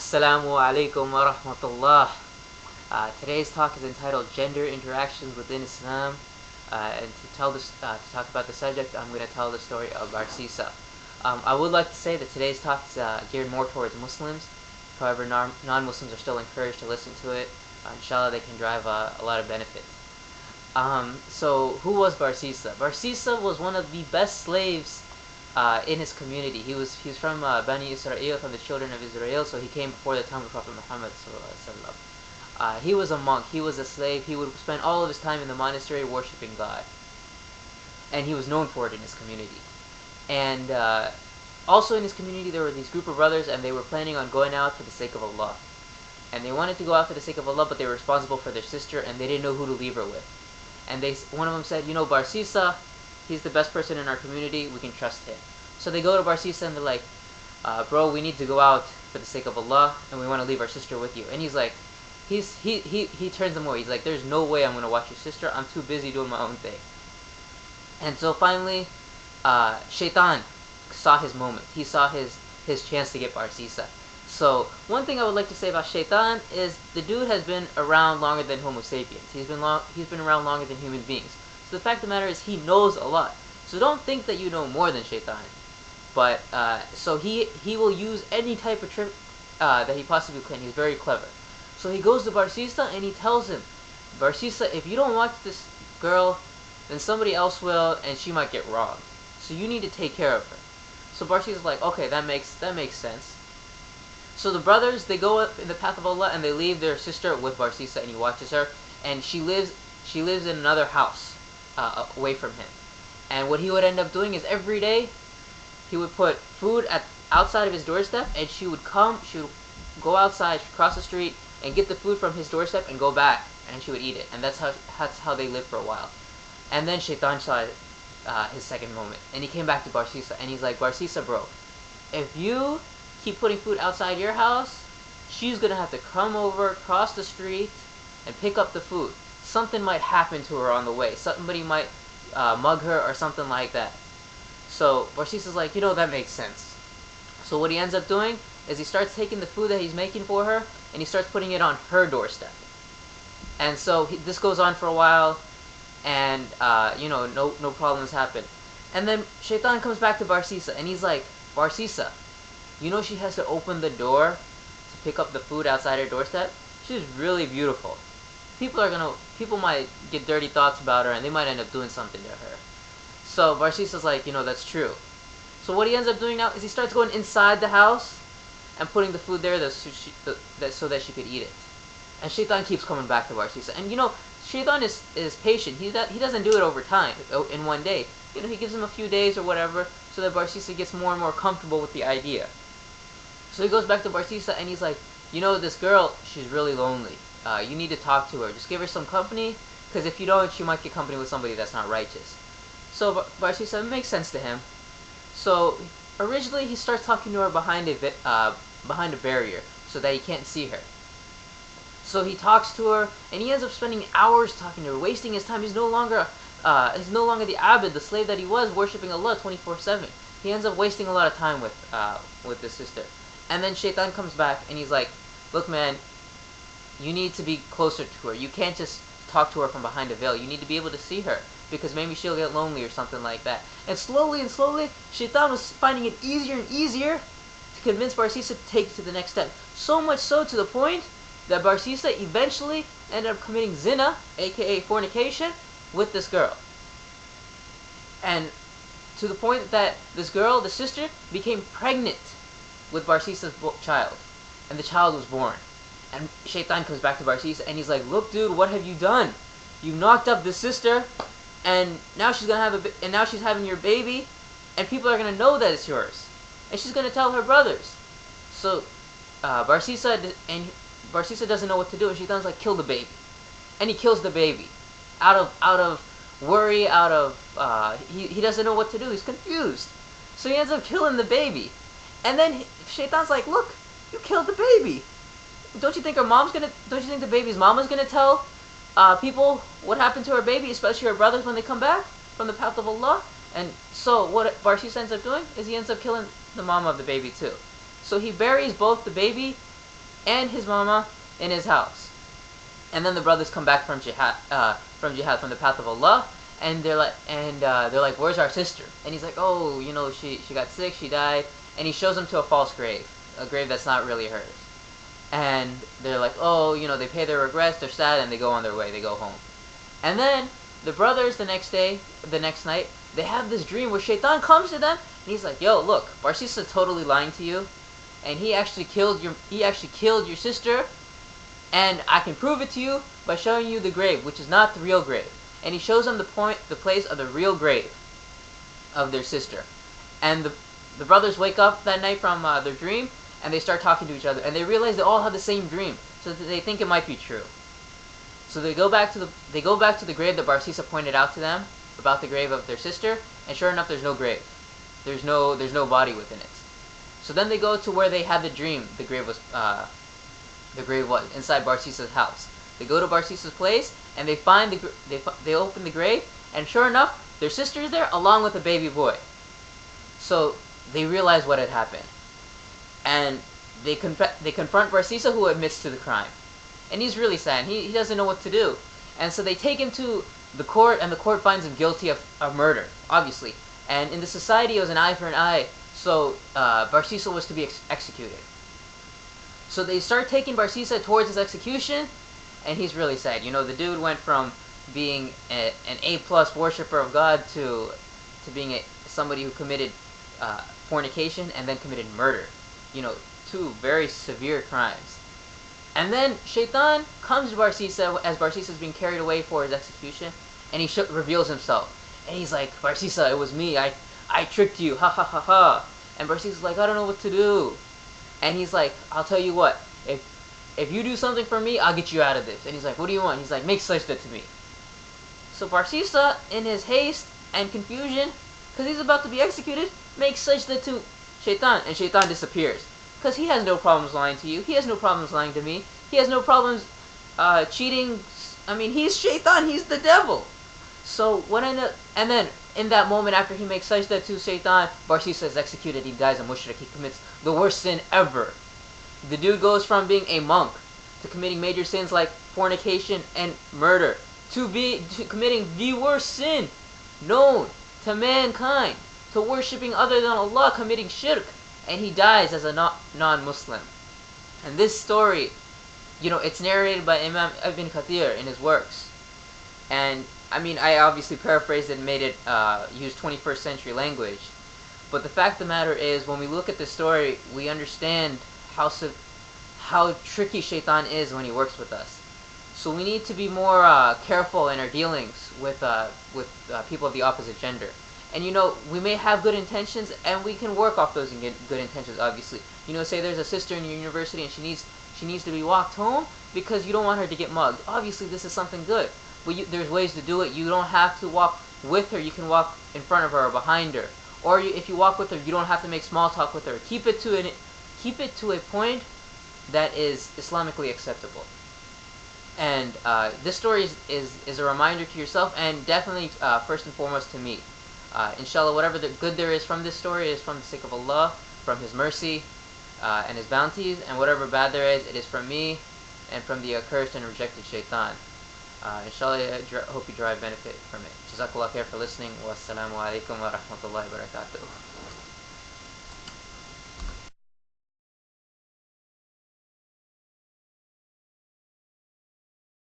Assalamu alaikum wa rahmatullah. Today's talk is entitled Gender Interactions Within Islam. And to talk about the subject, I'm going to tell the story of Barsisa. I would like to say that today's talk is geared more towards Muslims. However, non-Muslims are still encouraged to listen to it. Inshallah, they can drive a lot of benefit. So, who was Barsisa? Barsisa was one of the best slaves in his community. He was from Bani Israel, from the children of Israel, so he came before the time of Prophet Muhammad. He was a monk, he was a slave, he would spend all of his time in the monastery worshipping God. And he was known for it in his community. And also in his community there were these group of brothers, and they were planning on going out for the sake of Allah. And they wanted to go out for the sake of Allah, but they were responsible for their sister, and they didn't know who to leave her with. And one of them said, Barsisa, he's the best person in our community, we can trust him. So they go to Barsisa and they're like, bro, we need to go out for the sake of Allah, and we want to leave our sister with you. And he's like, he turns them away. He's like, there's no way I'm going to watch your sister, I'm too busy doing my own thing. And so finally, Shaitan saw his moment. He saw his chance to get Barsisa. So one thing I would like to say about Shaitan is the dude has been around longer than Homo sapiens. He's been around longer than human beings. So the fact of the matter is he knows a lot. So don't think that you know more than Shaitan. But so he will use any type of trick that he possibly can. He's very clever. So he goes to Barsisa and he tells him, Barsisa, if you don't watch this girl, then somebody else will, and she might get robbed. So you need to take care of her. So Barsisa's like, okay, that makes sense. So the brothers, they go up in the path of Allah and they leave their sister with Barsisa, and he watches her, and she lives in another house away from him. And what he would end up doing is every day he would put food outside of his doorstep, and she would go outside, cross the street, and get the food from his doorstep and go back, and she would eat it. And that's how they lived for a while. And then Shaitan saw his second moment, and he came back to Barsisa, and he's like, Barsisa, bro, if you keep putting food outside your house, she's gonna have to come over, cross the street, and pick up the food. Something might happen to her on the way. Somebody might mug her or something like that. So Barsisa's like, that makes sense. So what he ends up doing is he starts taking the food that he's making for her, and he starts putting it on her doorstep. And so this goes on for a while, and no problems happen. And then Shaitan comes back to Barsisa, and he's like, Barsisa, she has to open the door to pick up the food outside her doorstep? She's really beautiful. People might get dirty thoughts about her, and they might end up doing something to her. So Barsisa's like, that's true. So what he ends up doing now is he starts going inside the house and putting the food there so that she could eat it. And Shaitan keeps coming back to Barsisa. And Shaitan is patient. He doesn't do it over time, in one day. He gives him a few days or whatever, so that Barsisa gets more and more comfortable with the idea. So he goes back to Barsisa and he's like, this girl, she's really lonely. You need to talk to her. Just give her some company, because if you don't, she might get company with somebody that's not righteous. So Barsisa, it makes sense to him. So originally he starts talking to her behind a barrier so that he can't see her. So he talks to her, and he ends up spending hours talking to her, wasting his time. He's no longer the abid, the slave that he was, worshiping Allah 24/7. He ends up wasting a lot of time with this sister. And then Shaitan comes back and he's like, look, man, you need to be closer to her. You can't just talk to her from behind a veil. You need to be able to see her, because maybe she'll get lonely or something like that. And slowly, Shaitan was finding it easier and easier to convince Barsisa to take it to the next step. So much so to the point that Barsisa eventually ended up committing zina, aka fornication, with this girl. And to the point that this girl, the sister, became pregnant with Barsisa's child. And the child was born. And Shaitan comes back to Barsisa and he's like, look, dude, what have you done? You knocked up this sister, and now she's having your baby, and people are gonna know that it's yours, and she's gonna tell her brothers. So Barsisa doesn't know what to do, and Shaitan's like, kill the baby, and he kills the baby, out of worry, he doesn't know what to do. He's confused, so he ends up killing the baby, and then Shaitan's like, look, you killed the baby. Don't you think the baby's mama's gonna tell people what happened to her baby, especially her brothers, when they come back from the path of Allah? And so what Barsisa ends up doing is he ends up killing the mama of the baby too. So he buries both the baby and his mama in his house. And then the brothers come back from jihad, from the path of Allah, and they're like, where's our sister? And he's like, oh, she got sick, she died, and he shows them to a false grave, a grave that's not really hers. And they're like, oh, they pay their regrets, they're sad, and they go on their way, they go home. And then the brothers the next night, they have this dream where Shaitan comes to them, and he's like, yo, look, Barsisa totally lying to you, and he actually killed your sister, and I can prove it to you by showing you the grave, which is not the real grave. And he shows them the place of the real grave of their sister. And the brothers wake up that night from their dream, and they start talking to each other, and they realize they all have the same dream, so that they think it might be true. So they go back to the grave that Barsisa pointed out to them about the grave of their sister, and sure enough, there's no grave. There's no body within it. So then they go to where they had the dream. The grave was inside Barsisa's house. They go to Barsisa's place, and they find they open the grave, and sure enough, their sister is there along with a baby boy. So they realize what had happened, and they confront Barsisa, who admits to the crime, and he's really sad. He doesn't know what to do, and so they take him to the court, and the court finds him guilty of murder, obviously. And in the society, it was an eye for an eye, so Barsisa was to be executed. So they start taking Barsisa towards his execution, and he's really sad. The dude went from being an A+ worshiper of God to being somebody who committed fornication and then committed murder. Two very severe crimes. And then Shaitan comes to Barsisa as Barsisa is being carried away for his execution, and he reveals himself. And he's like, Barsisa, it was me. I tricked you. Ha ha ha ha. And Barsisa's like, I don't know what to do. And he's like, I'll tell you what. If you do something for me, I'll get you out of this. And he's like, what do you want? He's like, make sajda to me. So Barsisa, in his haste and confusion, because he's about to be executed, makes sajda to Shaitan, and Shaitan disappears. Because he has no problems lying to you. He has no problems lying to me. He has no problems cheating. I mean, he's Shaitan. He's the devil. So and then in that moment after he makes sajda to Shaitan, Barsisa is executed. He dies a mushrik. He commits the worst sin ever. The dude goes from being a monk to committing major sins like fornication and murder to committing the worst sin known to mankind, to worshipping other than Allah, committing shirk, and he dies as a non-Muslim. And this story, it's narrated by Imam Ibn Kathir in his works. And I mean, I obviously paraphrased it and made it use 21st century language. But the fact of the matter is, when we look at this story, we understand how tricky Shaitan is when he works with us. So we need to be more careful in our dealings with people of the opposite gender. And we may have good intentions, and we can work off those good intentions. Obviously, say there's a sister in your university, and she needs to be walked home because you don't want her to get mugged. Obviously, this is something good, but there's ways to do it. You don't have to walk with her. You can walk in front of her or behind her. Or if you walk with her, you don't have to make small talk with her. Keep it to a point that is Islamically acceptable. And this story is a reminder to yourself, and definitely first and foremost to me. Inshallah, whatever the good there is from this story is from the sake of Allah, from His mercy and His bounties, and whatever bad there is, it is from me and from the accursed and rejected Shaitan. Inshallah, I hope you derive benefit from it. Jazakallah khair for listening. Wassalamu alaikum wa rahmatullahi wa barakatuh.